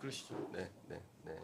그러시죠. 네, 네, 네.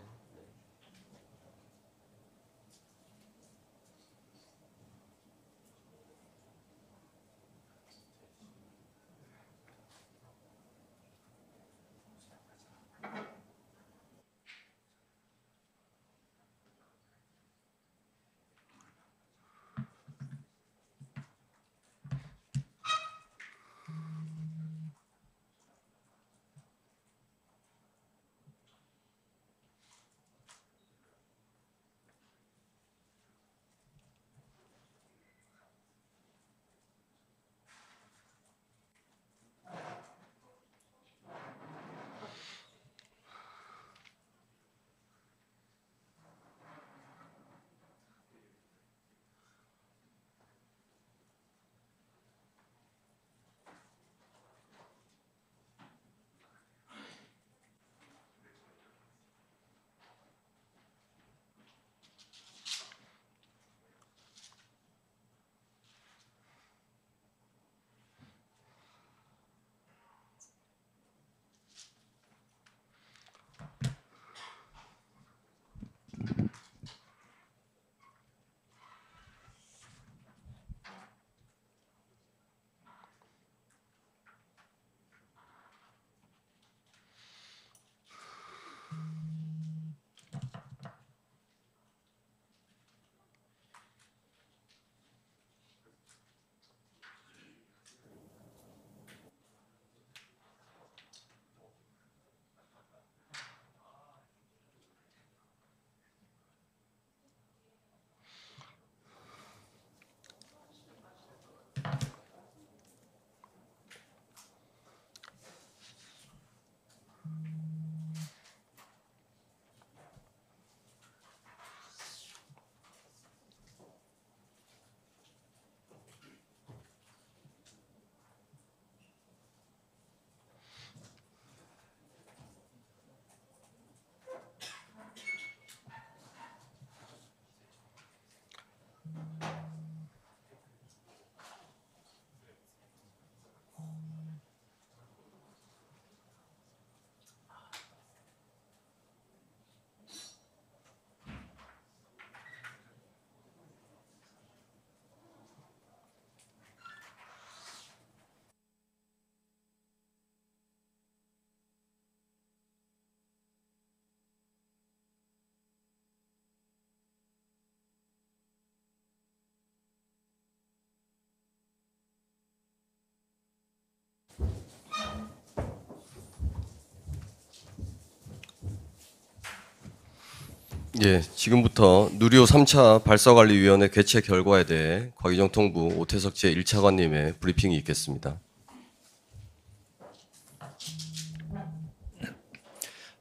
예, 지금부터 누리호 3차 발사관리위원회 개최 결과에 대해 곽희정 통부 오태석 제1차관님의 브리핑이 있겠습니다.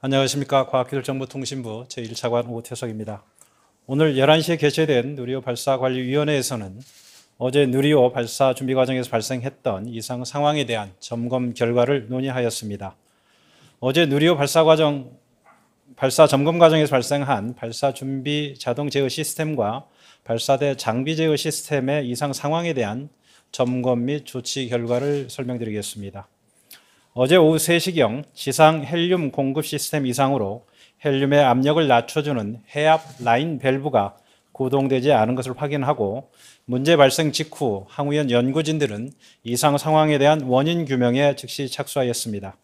안녕하십니까. 과학기술정보통신부 제1차관 오태석입니다. 오늘 11시에 개최된 누리호 발사관리위원회에서는 어제 누리호 발사 준비 과정에서 발생했던 이상 상황에 대한 점검 결과를 논의하였습니다. 어제 누리호 발사 점검 과정에서 발생한 발사 준비 자동 제어 시스템과 발사대 장비 제어 시스템의 이상 상황에 대한 점검 및 조치 결과를 설명드리겠습니다. 어제 오후 3시경 지상 헬륨 공급 시스템 이상으로 헬륨의 압력을 낮춰주는 해압 라인 밸브가 구동되지 않은 것을 확인하고 문제 발생 직후 항우연 연구진들은 이상 상황에 대한 원인 규명에 즉시 착수하였습니다.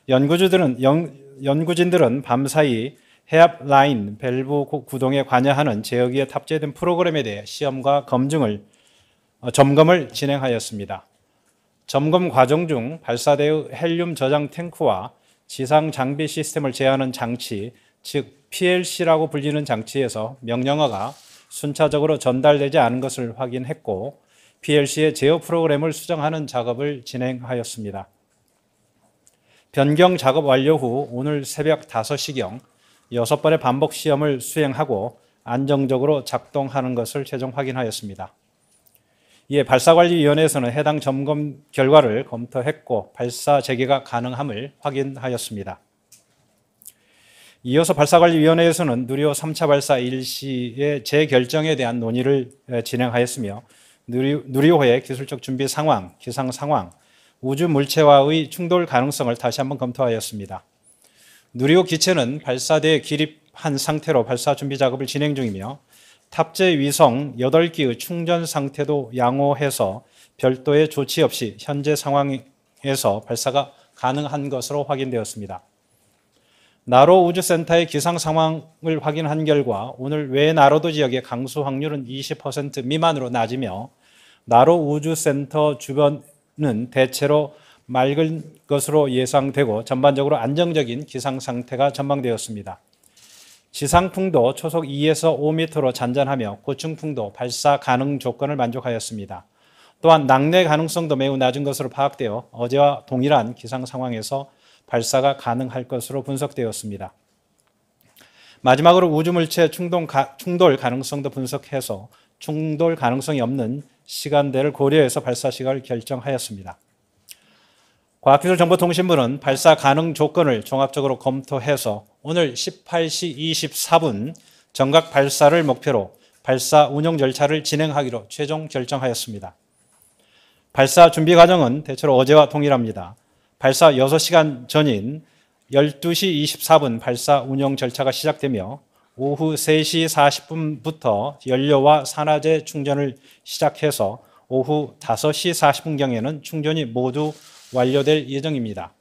연구진들은 밤사이 해압 라인 밸브 구동에 관여하는 제어기에 탑재된 프로그램에 대해 시험과 점검을 진행하였습니다. 점검 과정 중 발사대의 헬륨 저장 탱크와 지상 장비 시스템을 제어하는 장치, 즉 PLC라고 불리는 장치에서 명령어가 순차적으로 전달되지 않은 것을 확인했고 PLC의 제어 프로그램을 수정하는 작업을 진행하였습니다. 변경 작업 완료 후 오늘 새벽 5시경 6번의 반복 시험을 수행하고 안정적으로 작동하는 것을 최종 확인하였습니다. 이에 발사관리위원회에서는 해당 점검 결과를 검토했고 발사 재개가 가능함을 확인하였습니다. 이어서 발사관리위원회에서는 누리호 3차 발사 일시의 재결정에 대한 논의를 진행하였으며 누리호의 기술적 준비 상황, 기상 상황, 우주 물체와의 충돌 가능성을 다시 한번 검토하였습니다. 누리호 기체는 발사대에 기립한 상태로 발사 준비 작업을 진행 중이며 탑재 위성 8기의 충전 상태도 양호해서 별도의 조치 없이 현재 상황에서 발사가 가능한 것으로 확인되었습니다. 나로 우주센터의 기상 상황을 확인한 결과 오늘 외나로도 지역의 강수 확률은 20% 미만으로 낮으며 나로 우주센터 주변은 대체로 맑은 것으로 예상되고 전반적으로 안정적인 기상 상태가 전망되었습니다. 지상풍도 초속 2에서 5m로 잔잔하며 고층풍도 발사 가능 조건을 만족하였습니다. 또한 낙뢰 가능성도 매우 낮은 것으로 파악되어 어제와 동일한 기상 상황에서 발사가 가능할 것으로 분석되었습니다. 마지막으로 우주물체 충돌 가능성도 분석해서 충돌 가능성이 없는 시간대를 고려해서 발사 시간을 결정하였습니다. 과학기술정보통신부는 발사 가능 조건을 종합적으로 검토해서 오늘 18시 24분 정각 발사를 목표로 발사 운영 절차를 진행하기로 최종 결정하였습니다. 발사 준비 과정은 대체로 어제와 동일합니다. 발사 6시간 전인 12시 24분 발사 운영 절차가 시작되며 오후 3시 40분부터 연료와 산화제 충전을 시작해서 오후 5시 40분경에는 충전이 모두 완료될 예정입니다.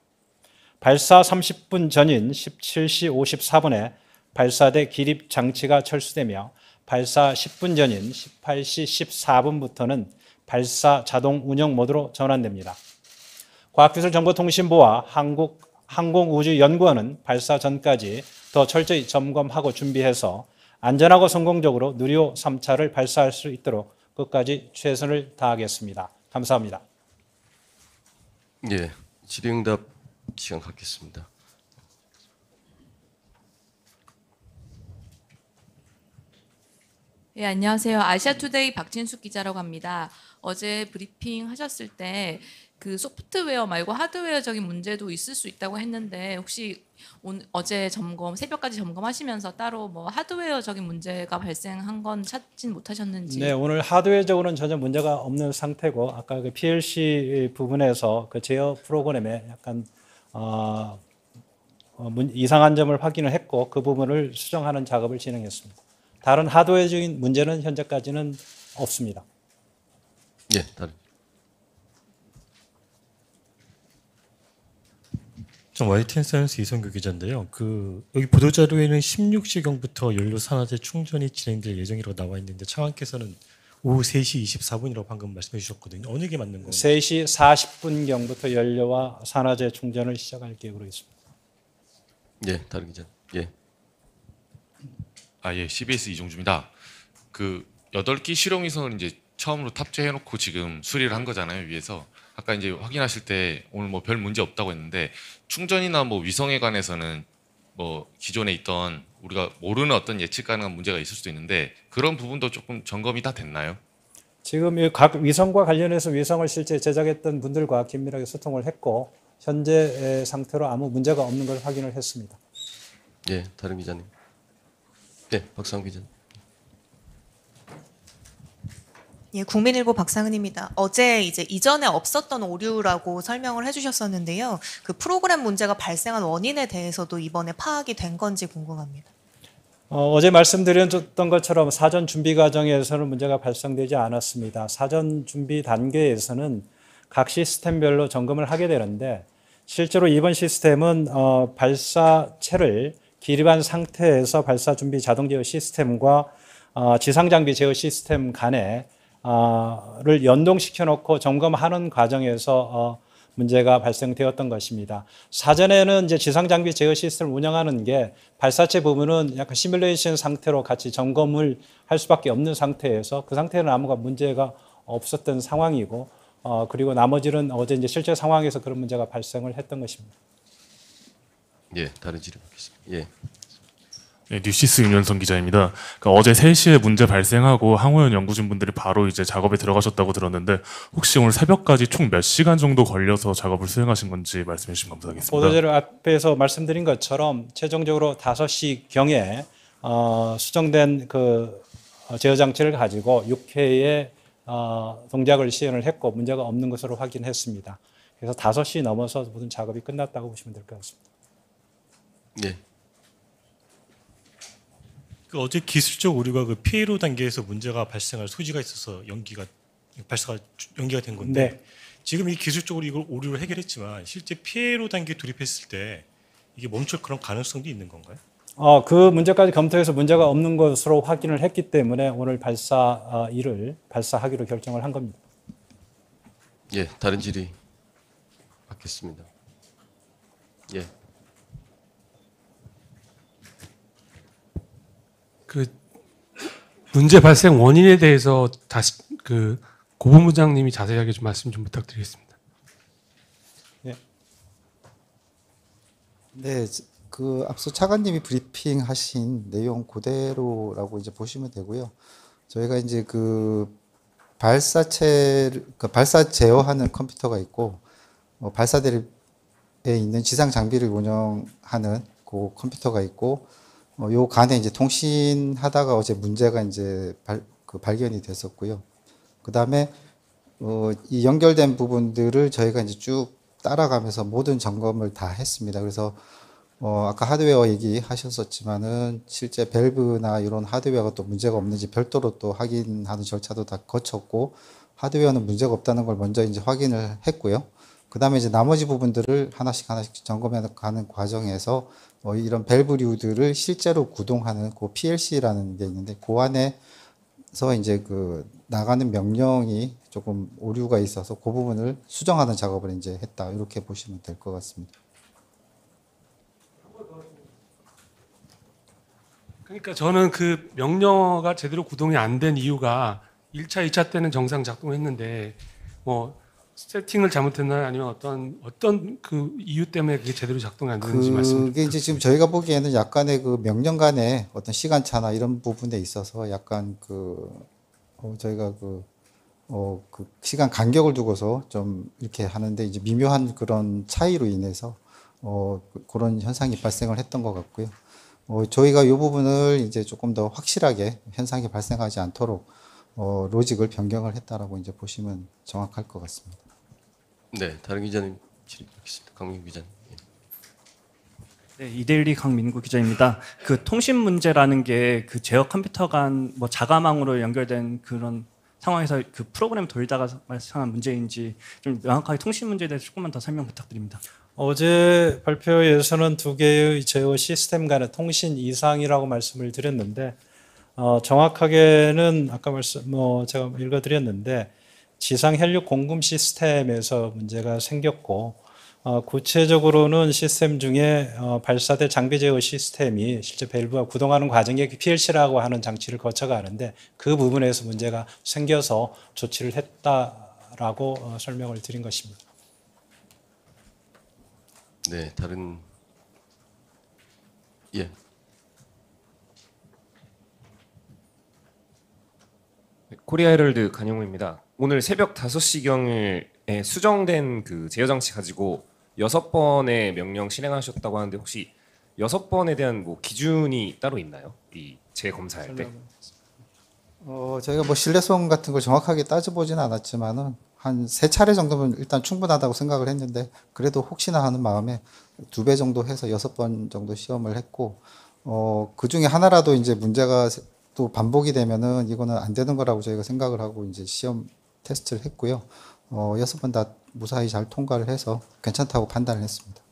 발사 30분 전인 17시 54분에 발사대 기립 장치가 철수되며 발사 10분 전인 18시 14분부터는 발사 자동 운영 모드로 전환됩니다. 과학기술정보통신부와 한국항공우주연구원은 발사 전까지 더 철저히 점검하고 준비해서 안전하고 성공적으로 누리호 3차를 발사할 수 있도록 끝까지 최선을 다하겠습니다. 감사합니다. 예, 질의응답 시간 갖겠습니다. 네, 안녕하세요. 아시아투데이 박진숙 기자라고 합니다. 어제 브리핑 하셨을 때 그 소프트웨어 말고 하드웨어적인 문제도 있을 수 있다고 했는데 혹시 어제 새벽까지 점검하시면서 따로 뭐 하드웨어적인 문제가 발생한 건 찾진 못하셨는지? 네, 오늘 하드웨어적으로는 전혀 문제가 없는 상태고 아까 그 PLC 부분에서 그 제어 프로그램에 약간 이상한 점을 확인을 했고 그 부분을 수정하는 작업을 진행했습니다. 다른 하드웨어적인 문제는 현재까지는 없습니다. 예, 다른. 전 YTN 사이언스 이성규 기자인데요. 여기 보도 자료에는 16시경부터 연료 산화제 충전이 진행될 예정이라고 나와 있는데 차관께서는 오후 3시 24분이라고 방금 말씀해 주셨거든요. 어느 게 맞는 건가요? 3시 40분경부터 연료와 산화제 충전을 시작할 계획으로 있습니다. 예, 다른 기자. 예. 예, CBS 이종주입니다. 그 8기 실용위성을 이제 처음으로 탑재해놓고 지금 수리를 한 거잖아요, 위에서. 아까 이제 확인하실 때 오늘 뭐 별 문제 없다고 했는데 충전이나 뭐 위성에 관해서는 뭐 기존에 있던 우리가 모르는 어떤 예측 가능한 문제가 있을 수도 있는데 그런 부분도 조금 점검이 다 됐나요? 지금 각 위성과 관련해서 위성을 실제 제작했던 분들과 긴밀하게 소통을 했고 현재 상태로 아무 문제가 없는 걸 확인을 했습니다. 예, 다른 기자님. 네, 박상훈 기자님. 예, 국민일보 박상은입니다. 어제 이전에 없었던 오류라고 설명을 해주셨었는데요. 그 프로그램 문제가 발생한 원인에 대해서도 이번에 파악이 된 건지 궁금합니다. 어제 말씀드렸던 것처럼 사전 준비 과정에서는 문제가 발생되지 않았습니다. 사전 준비 단계에서는 각 시스템별로 점검을 하게 되는데 실제로 이번 시스템은 발사체를 기립한 상태에서 발사 준비 자동 제어 시스템과 지상 장비 제어 시스템 간에 를 연동시켜 놓고 점검하는 과정에서 문제가 발생되었던 것입니다. 사전에는 이제 지상 장비 제어 시스템을 운영하는 게 발사체 부분은 약간 시뮬레이션 상태로 같이 점검을 할 수밖에 없는 상태에서 그 상태는 아무가 문제가 없었던 상황이고 그리고 나머지는 어제 이제 실제 상황에서 그런 문제가 발생을 했던 것입니다. 예, 다른 질의 받겠습니다. 예. 네, 뉴시스 윤현성 기자입니다. 그러니까 어제 3시에 문제 발생하고 항우연 연구진분들이 바로 이제 작업에 들어가셨다고 들었는데 혹시 오늘 새벽까지 총 몇 시간 정도 걸려서 작업을 수행하신 건지 말씀해 주시면 감사하겠습니다. 보도자료 앞에서 말씀드린 것처럼 최종적으로 5시경에 수정된 그 제어 장치를 가지고 6회의 동작을 시연을 했고 문제가 없는 것으로 확인했습니다. 그래서 5시 넘어서 모든 작업이 끝났다고 보시면 될 것 같습니다. 예. 그 어제 기술적 오류가 그 피해로 단계에서 문제가 발생할 소지가 있어서 발사가 연기가 된 건데 네. 지금 이 기술적으로 이걸 오류를 해결했지만 실제 피해로 단계 돌입했을 때 이게 멈출 그런 가능성도 있는 건가요? 그 문제까지 검토해서 문제가 없는 것으로 확인을 했기 때문에 오늘 발사일을 발사하기로 결정을 한 겁니다. 예, 다른 질의 받겠습니다. 예. 그 문제 발생 원인에 대해서 다시 그 고본부장님이 자세하게 좀 말씀 좀 부탁드리겠습니다. 네, 그 앞서 차관님이 브리핑하신 내용 그대로라고 이제 보시면 되고요. 저희가 이제 그 발사 제어하는 컴퓨터가 있고 발사대에 있는 지상 장비를 운영하는 그 컴퓨터가 있고 요 간에 이제 통신하다가 어제 문제가 이제 발견이 됐었고요. 그 다음에 이 연결된 부분들을 저희가 이제 쭉 따라가면서 모든 점검을 다 했습니다. 그래서 아까 하드웨어 얘기하셨었지만은 실제 밸브나 이런 하드웨어가 또 문제가 없는지 별도로 또 확인하는 절차도 다 거쳤고 하드웨어는 문제가 없다는 걸 먼저 이제 확인을 했고요. 그 다음에 이제 나머지 부분들을 하나씩 점검해 가는 과정에서 이런 밸브류들을 실제로 구동하는 그 PLC라는 게 있는데 그 안에서 이제 그 나가는 명령이 조금 오류가 있어서 그 부분을 수정하는 작업을 이제 했다 이렇게 보시면 될 것 같습니다. 그러니까 저는 그 명령어가 제대로 구동이 안 된 이유가 1차, 2차 때는 정상 작동했는데 뭐 세팅을 잘못했나요? 아니면 어떤 그 이유 때문에 그게 제대로 작동이 안 되는지 말씀. 그게 이제 지금 저희가 보기에는 약간의 그 명령 간의 어떤 시간차나 이런 부분에 있어서 약간 저희가 그 시간 간격을 두고서 좀 이렇게 하는데 이제 미묘한 그런 차이로 인해서 그런 현상이 발생을 했던 것 같고요. 저희가 이 부분을 이제 조금 더 확실하게 현상이 발생하지 않도록 로직을 변경을 했다라고 이제 보시면 정확할 것 같습니다. 네, 다른 기자님 질의 받겠습니다. 강민구 기자님. 예. 네, 이데일리 강민구 기자입니다. 그 통신 문제라는 게 그 제어 컴퓨터 간 뭐 자가망으로 연결된 그런 상황에서 그 프로그램 돌다가 발생한 문제인지 좀 명확하게 통신 문제에 대해서 조금만 더 설명 부탁드립니다. 어제 발표에서는 두 개의 제어 시스템 간의 통신 이상이라고 말씀을 드렸는데 정확하게는 아까 제가 읽어드렸는데 지상 혈육 공급 시스템에서 문제가 생겼고 구체적으로는 시스템 중에 발사대 장비 제어 시스템이 실제 밸브가 구동하는 과정에 PLC라고 하는 장치를 거쳐가는데 그 부분에서 문제가 생겨서 조치를 했다라고 설명을 드린 것입니다. 네, 다른 예. 코리아 헤럴드 간영우입니다. 오늘 새벽 5시경에 수정된 그 제어 장치 가지고 6번의 명령 실행하셨다고 하는데 혹시 6번에 대한 뭐 기준이 따로 있나요? 이 재검사할 때. 저희가 뭐 신뢰성 같은 걸 정확하게 따져보지는 않았지만은 한 3차례 정도면 일단 충분하다고 생각을 했는데 그래도 혹시나 하는 마음에 2배 정도 해서 6번 정도 시험을 했고 그 중에 하나라도 이제 문제가 또 반복이 되면은 이거는 안 되는 거라고 저희가 생각을 하고 이제 시험 테스트를 했고요. 6번 다 무사히 잘 통과를 해서 괜찮다고 판단을 했습니다.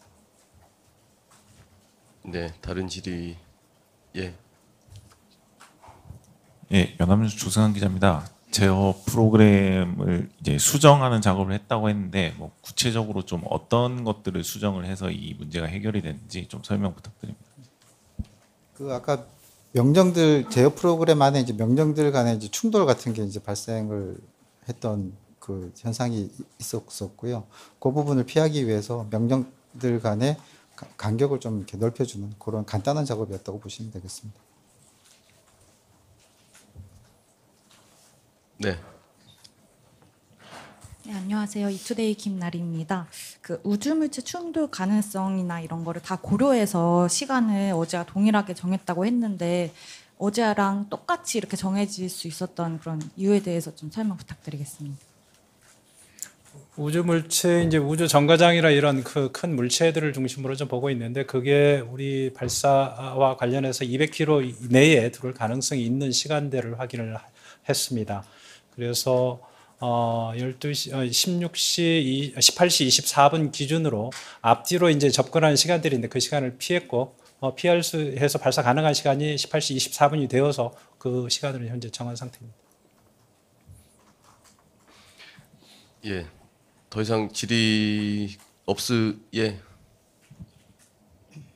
네, 다른 질의 예. 예, 연합뉴스 조승환 기자입니다. 제어 프로그램을 이제 수정하는 작업을 했다고 했는데 뭐 구체적으로 좀 어떤 것들을 수정을 해서 이 문제가 해결이 됐는지 좀 설명 부탁드립니다. 그 아까 명령들 제어 프로그램 안에 이제 명령들 간의 이제 충돌 같은 게 이제 발생을 했던 그 현상이 있었고요. 그 부분을 피하기 위해서 명령들 간의 간격을 좀 이렇게 넓혀주는 그런 간단한 작업이었다고 보시면 되겠습니다. 네. 네, 안녕하세요. 이투데이 김나리입니다. 그 우주물체 충돌 가능성이나 이런 거를 다 고려해서 시간을 어제와 동일하게 정했다고 했는데 어제랑 똑같이 이렇게 정해질 수 있었던 그런 이유에 대해서 좀 설명 부탁드리겠습니다. 우주 물체 이제 우주 정거장이나 이런 그 큰 물체들을 중심으로 좀 보고 있는데 그게 우리 발사와 관련해서 200km 내에 들어올 가능성이 있는 시간대를 확인을 했습니다. 그래서 18시 24분 기준으로 앞뒤로 이제 접근하는 시간들인데 그 시간을 피했고 피할 수 해서 발사 가능한 시간이 18시 24분이 되어서 그 시간을 현재 정한 상태입니다. 예. 더 이상 질의 예.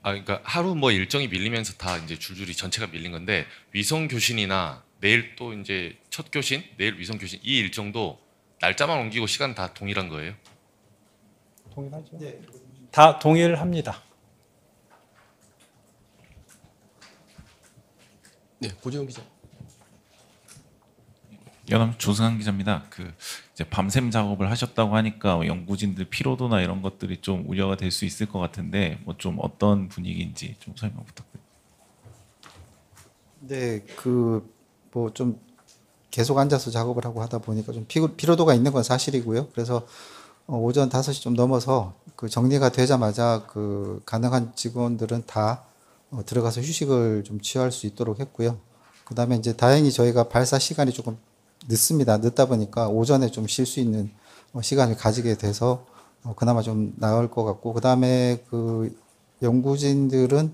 그러니까 하루 뭐 일정이 밀리면서 다 이제 줄줄이 전체가 밀린 건데 위성 교신이나 내일 또 이제 첫 교신, 내일 위성 교신 이 일정도 날짜만 옮기고 시간 다 동일한 거예요? 동일하죠. 네. 다 동일합니다. 네, 고재훈 기자. 연합 조승환 기자입니다. 이제 밤샘 작업을 하셨다고 하니까 연구진들 피로도나 이런 것들이 좀 우려가 될 수 있을 것 같은데 뭐 좀 어떤 분위기인지 좀 설명 부탁드립니다. 네, 뭐 좀 계속 앉아서 작업을 하고 하다 보니까 좀 피로도가 있는 건 사실이고요. 그래서 오전 5시 좀 넘어서 정리가 되자마자 가능한 직원들은 다 들어가서 휴식을 좀 취할 수 있도록 했고요. 그다음에 이제 다행히 저희가 발사 시간이 조금 늦다 보니까 오전에 좀 쉴 수 있는 시간을 가지게 돼서 그나마 좀 나을 것 같고, 그다음에 연구진들은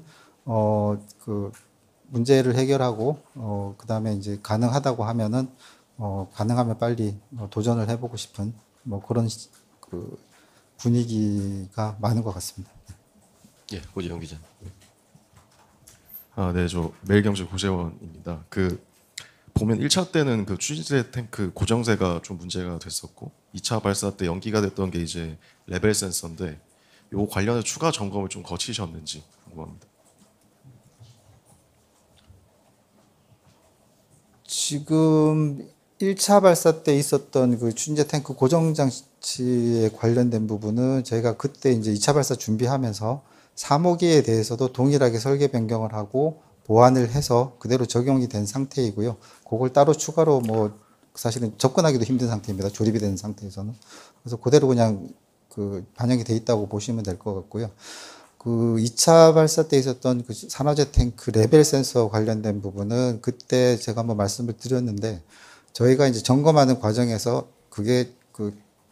문제를 해결하고 그다음에 이제 가능하다고 하면은 가능하면 빨리 도전을 해보고 싶은 뭐 그런 분위기가 많은 것 같습니다. 예, 고재훈 기자. 네, 저 매일경제 고재원입니다. 보면 1차 때는 추진제 탱크 고정세가 좀 문제가 됐었고 2차 발사 때 연기가 됐던 게 이제 레벨 센서인데 요 관련해서 추가 점검을 좀 거치셨는지 궁금합니다. 지금 1차 발사 때 있었던 추진제 탱크 고정 장치에 관련된 부분은 저희가 그때 이제 2차 발사 준비하면서 사모기에 대해서도 동일하게 설계 변경을 하고 보완을 해서 그대로 적용이 된 상태이고요. 그걸 따로 추가로 뭐 사실은 접근하기도 힘든 상태입니다. 조립이 된 상태에서는. 그래서 그대로 그냥 반영이 돼 있다고 보시면 될 것 같고요. 2차 발사 때 있었던 산화제 탱크 레벨 센서 관련된 부분은 그때 제가 한번 말씀을 드렸는데 저희가 이제 점검하는 과정에서 그게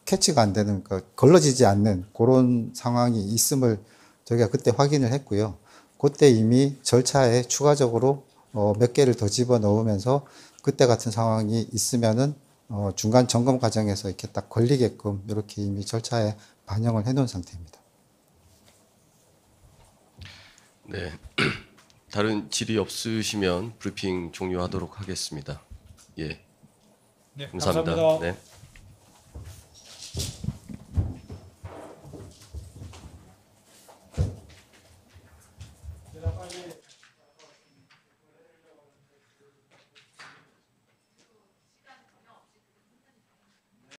캐치가 안 되는, 그러니까 걸러지지 않는 그런 상황이 있음을 저희가 그때 확인을 했고요. 그때 이미 절차에 추가적으로 몇 개를 더 집어 넣으면서 그때 같은 상황이 있으면은 중간 점검 과정에서 이렇게 딱 걸리게끔 이렇게 이미 절차에 반영을 해놓은 상태입니다. 네. 다른 질의 없으시면 브리핑 종료하도록 하겠습니다. 예. 네, 감사합니다. 감사합니다. 네.